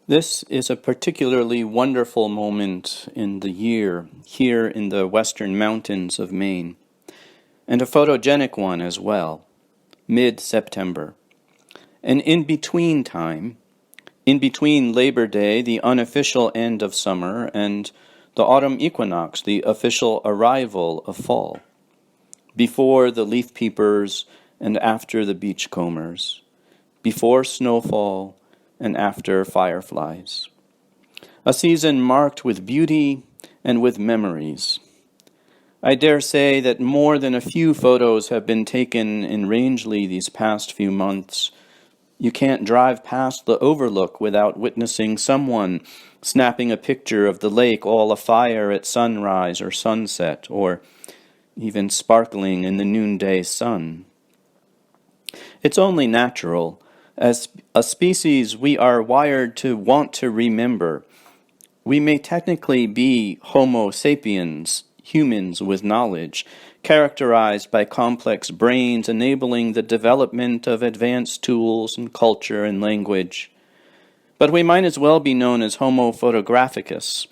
This is a particularly wonderful moment in the year here in the western mountains of Maine, and a photogenic one as well, mid-September. An in-between time, in between Labor Day, the unofficial end of summer, and the autumn equinox, the official arrival of fall, before the leaf peepers and after the beachcombers, before snowfall and after fireflies. A season marked with beauty and with memories. I dare say that more than a few photos have been taken in Rangeley these past few months. You can't drive past the overlook without witnessing someone snapping a picture of the lake all afire at sunrise or sunset, or even sparkling in the noonday sun. It's only natural. As a species, we are wired to want to remember. We may technically be Homo sapiens, humans with knowledge, characterized by complex brains enabling the development of advanced tools and culture and language. But we might as well be known as Homo photographicus,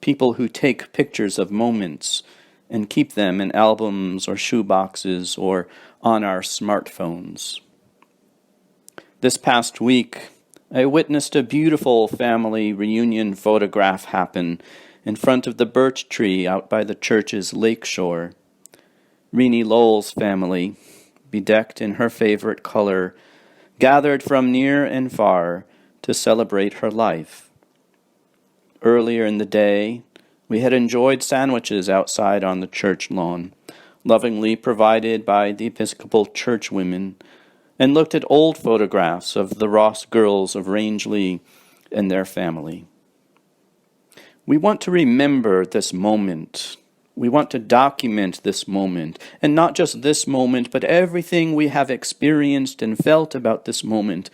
people who take pictures of moments and keep them in albums or shoeboxes or on our smartphones. This past week, I witnessed a beautiful family reunion photograph happen in front of the birch tree out by the church's lakeshore. Renee Lowell's family, bedecked in her favorite color, gathered from near and far to celebrate her life. Earlier in the day, we had enjoyed sandwiches outside on the church lawn, lovingly provided by the Episcopal church women, and looked at old photographs of the Ross girls of Rangeley and their family. We want to remember this moment. We want to document this moment, and not just this moment, but everything we have experienced and felt about this moment,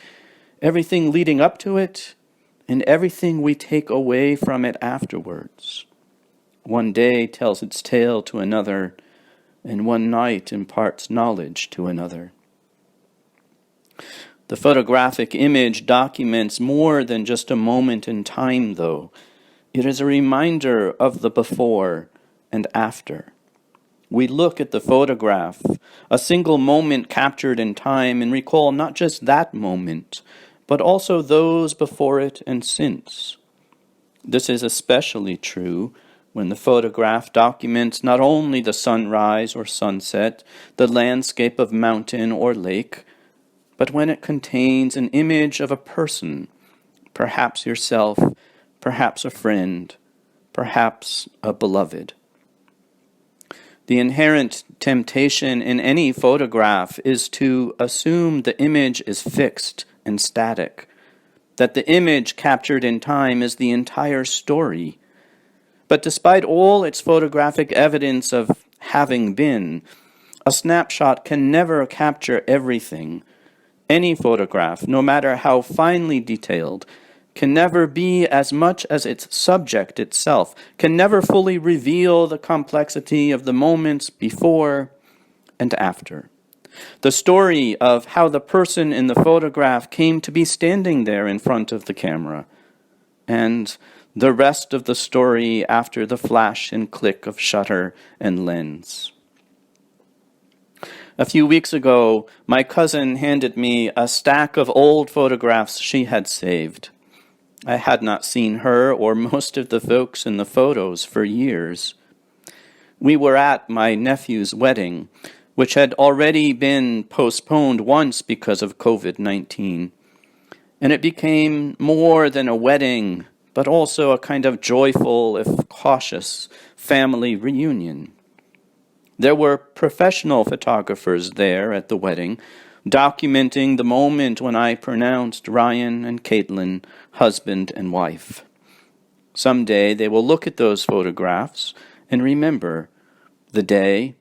everything leading up to it, and everything we take away from it afterwards. One day tells its tale to another, and one night imparts knowledge to another. The photographic image documents more than just a moment in time, though. It is a reminder of the before and after. We look at the photograph, a single moment captured in time, and recall not just that moment, but also those before it and since. This is especially true when the photograph documents not only the sunrise or sunset, the landscape of mountain or lake, but when it contains an image of a person, perhaps yourself, perhaps a friend, perhaps a beloved. The inherent temptation in any photograph is to assume the image is fixed and static, that the image captured in time is the entire story. But despite all its photographic evidence of having been, a snapshot can never capture everything. Any photograph, no matter how finely detailed, can never be as much as its subject itself, can never fully reveal the complexity of the moments before and after. The story of how the person in the photograph came to be standing there in front of the camera, and the rest of the story after the flash and click of shutter and lens. A few weeks ago, my cousin handed me a stack of old photographs she had saved. I had not seen her or most of the folks in the photos for years. We were at my nephew's wedding, which had already been postponed once because of COVID-19. And it became more than a wedding, but also a kind of joyful, if cautious, family reunion. There were professional photographers there at the wedding, documenting the moment when I pronounced Ryan and Caitlin husband and wife. Someday they will look at those photographs and remember the day,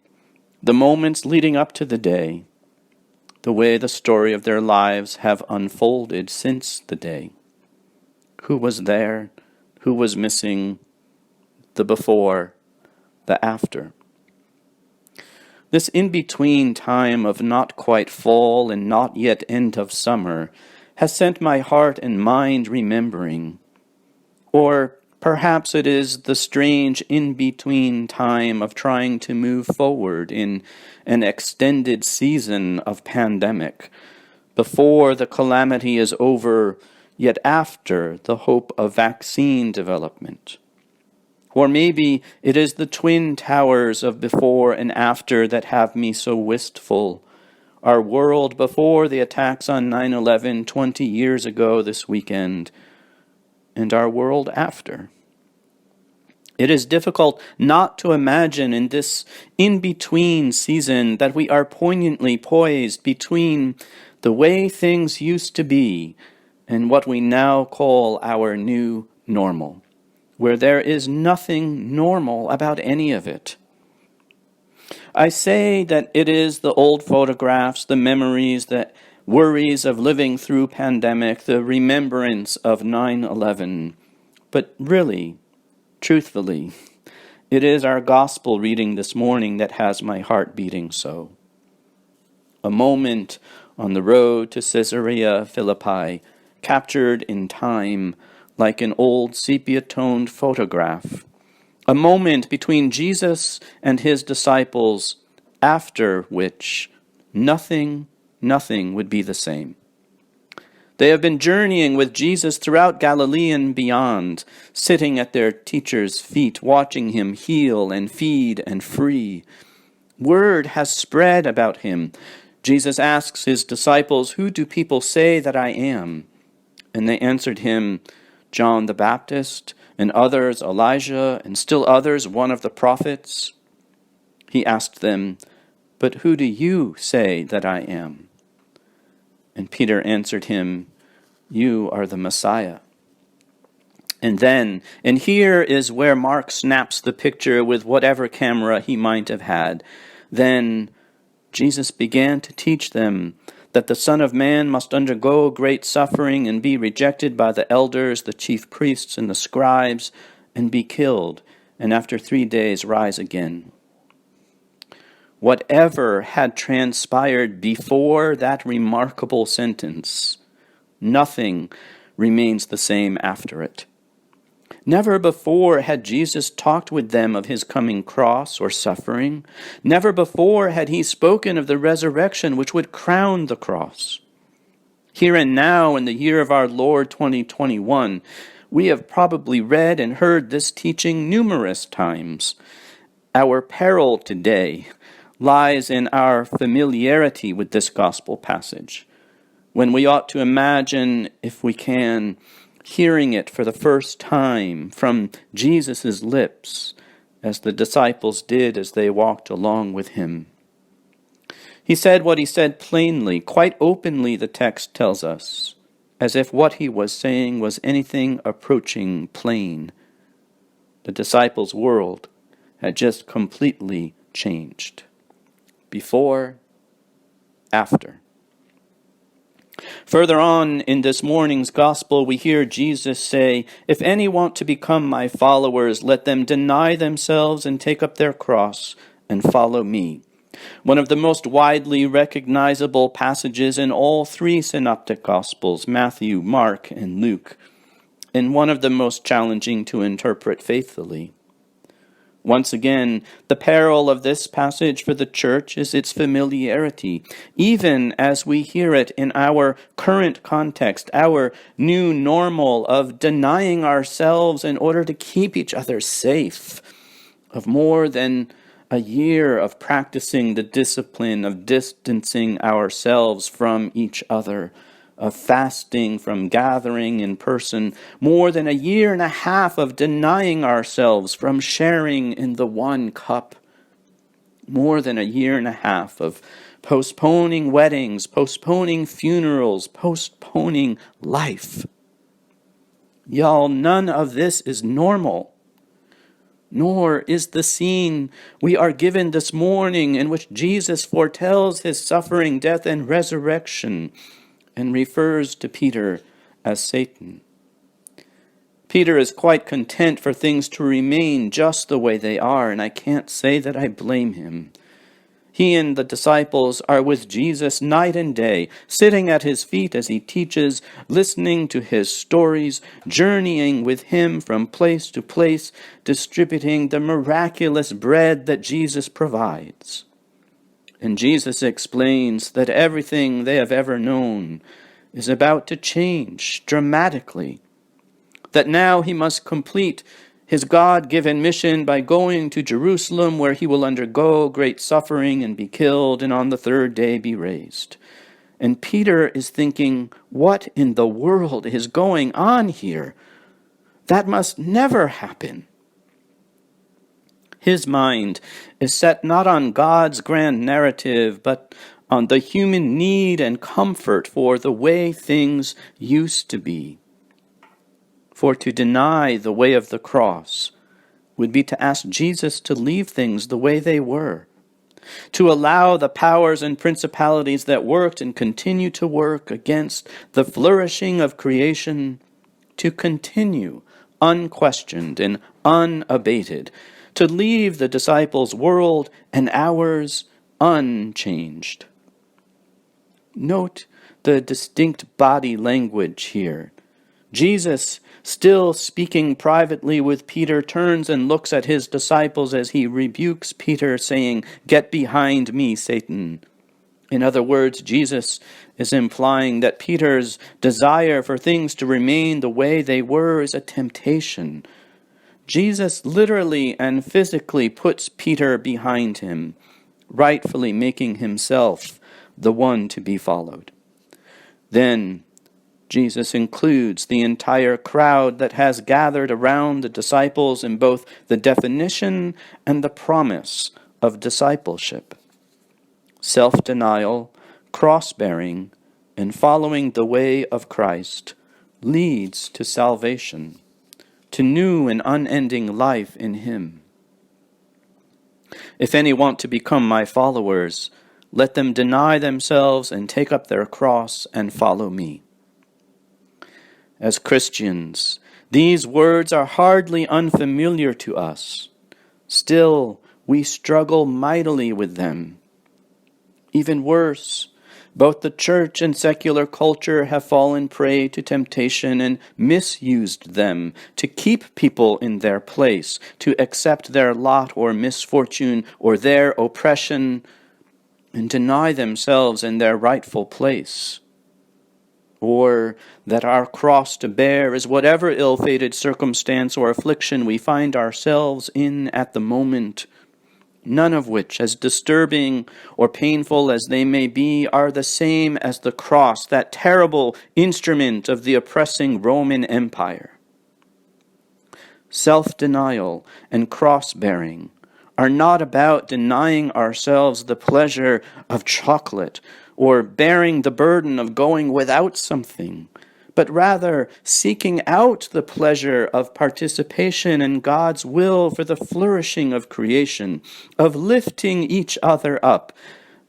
the moments leading up to the day, the way the story of their lives have unfolded since the day. Who was there? Who was missing? The before, the after. This in-between time of not quite fall and not yet end of summer has sent my heart and mind remembering. Or perhaps it is the strange in-between time of trying to move forward in an extended season of pandemic, before the calamity is over, yet after the hope of vaccine development. Or maybe it is the twin towers of before and after that have me so wistful. Our world before the attacks on 9/11 20 years ago this weekend, and our world after. It is difficult not to imagine in this in-between season that we are poignantly poised between the way things used to be and what we now call our new normal, where there is nothing normal about any of it. I say that it is the old photographs, the memories, the worries of living through pandemic, the remembrance of 9/11. But really, truthfully, it is our gospel reading this morning that has my heart beating so. A moment on the road to Caesarea Philippi, captured in time like an old sepia-toned photograph. A moment between Jesus and his disciples, after which nothing would be the same. They have been journeying with Jesus throughout Galilee and beyond, sitting at their teacher's feet, watching him heal and feed and free. Word has spread about him. Jesus asks his disciples, "Who do people say that I am?" And they answered him, "John the Baptist, and others Elijah, and still others one of the prophets." He asked them, "But who do you say that I am?" And Peter answered him, "You are the Messiah." And here is where Mark snaps the picture with whatever camera he might have had. Then Jesus began to teach them that the Son of Man must undergo great suffering and be rejected by the elders, the chief priests, and the scribes, and be killed, and after 3 days rise again. Whatever had transpired before that remarkable sentence, nothing remains the same after it. Never before had Jesus talked with them of his coming cross or suffering. Never before had he spoken of the resurrection which would crown the cross. Here and now, in the year of our Lord 2021, we have probably read and heard this teaching numerous times. Our peril today lies in our familiarity with this gospel passage, when we ought to imagine, if we can, hearing it for the first time from Jesus' lips, as the disciples did as they walked along with him. He said what he said plainly, quite openly, the text tells us, as if what he was saying was anything approaching plain. The disciples' world had just completely changed. Before, after. Further on in this morning's gospel, we hear Jesus say, "If any want to become my followers, let them deny themselves and take up their cross and follow me." One of the most widely recognizable passages in all three synoptic gospels, Matthew, Mark, and Luke, and one of the most challenging to interpret faithfully. Once again, the peril of this passage for the church is its familiarity, even as we hear it in our current context, our new normal of denying ourselves in order to keep each other safe, of more than a year of practicing the discipline of distancing ourselves from each other, of fasting from gathering in person, more than a year and a half of denying ourselves from sharing in the one cup, more than a year and a half of postponing weddings, postponing funerals, postponing life. Y'all, none of this is normal. Nor is the scene we are given this morning in which Jesus foretells his suffering, death, and resurrection, and refers to Peter as Satan. Peter is quite content for things to remain just the way they are, and I can't say that I blame him. He and the disciples are with Jesus night and day, sitting at his feet as he teaches, listening to his stories, journeying with him from place to place, distributing the miraculous bread that Jesus provides. And Jesus explains that everything they have ever known is about to change dramatically, that now he must complete his God-given mission by going to Jerusalem, where he will undergo great suffering and be killed, and on the third day be raised. And Peter is thinking, what in the world is going on here? That must never happen. His mind is set not on God's grand narrative, but on the human need and comfort for the way things used to be. For to deny the way of the cross would be to ask Jesus to leave things the way they were, to allow the powers and principalities that worked and continue to work against the flourishing of creation to continue unquestioned and unabated, to leave the disciples' world and ours unchanged. Note the distinct body language here. Jesus, still speaking privately with Peter, turns and looks at his disciples as he rebukes Peter, saying, "Get behind me, Satan." In other words, Jesus is implying that Peter's desire for things to remain the way they were is a temptation. Jesus literally and physically puts Peter behind him, rightfully making himself the one to be followed. Then Jesus includes the entire crowd that has gathered around the disciples in both the definition and the promise of discipleship. Self-denial, cross-bearing, and following the way of Christ leads to salvation, to new and unending life in him. If any want to become my followers, let them deny themselves and take up their cross and follow me. As Christians, these words are hardly unfamiliar to us. Still, we struggle mightily with them. Even worse, both the church and secular culture have fallen prey to temptation and misused them to keep people in their place, to accept their lot or misfortune or their oppression, and deny themselves in their rightful place. Or that our cross to bear is whatever ill-fated circumstance or affliction we find ourselves in at the moment, none of which, as disturbing or painful as they may be, are the same as the cross, that terrible instrument of the oppressing Roman Empire. Self-denial and cross-bearing are not about denying ourselves the pleasure of chocolate or bearing the burden of going without something, but rather seeking out the pleasure of participation in God's will for the flourishing of creation, of lifting each other up,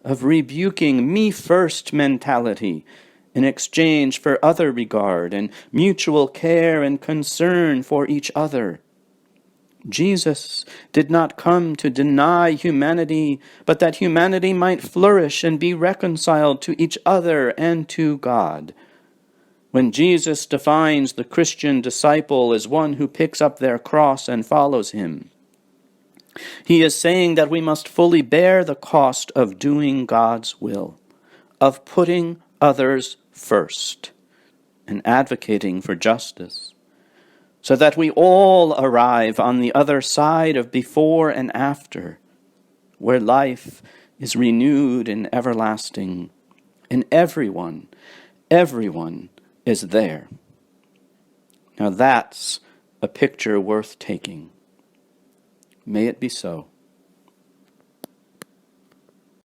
of rebuking me-first mentality in exchange for other regard and mutual care and concern for each other. Jesus did not come to deny humanity, but that humanity might flourish and be reconciled to each other and to God. When Jesus defines the Christian disciple as one who picks up their cross and follows him, he is saying that we must fully bear the cost of doing God's will, of putting others first and advocating for justice, so that we all arrive on the other side of before and after, where life is renewed and everlasting, and everyone is there. Now that's a picture worth taking. May it be so.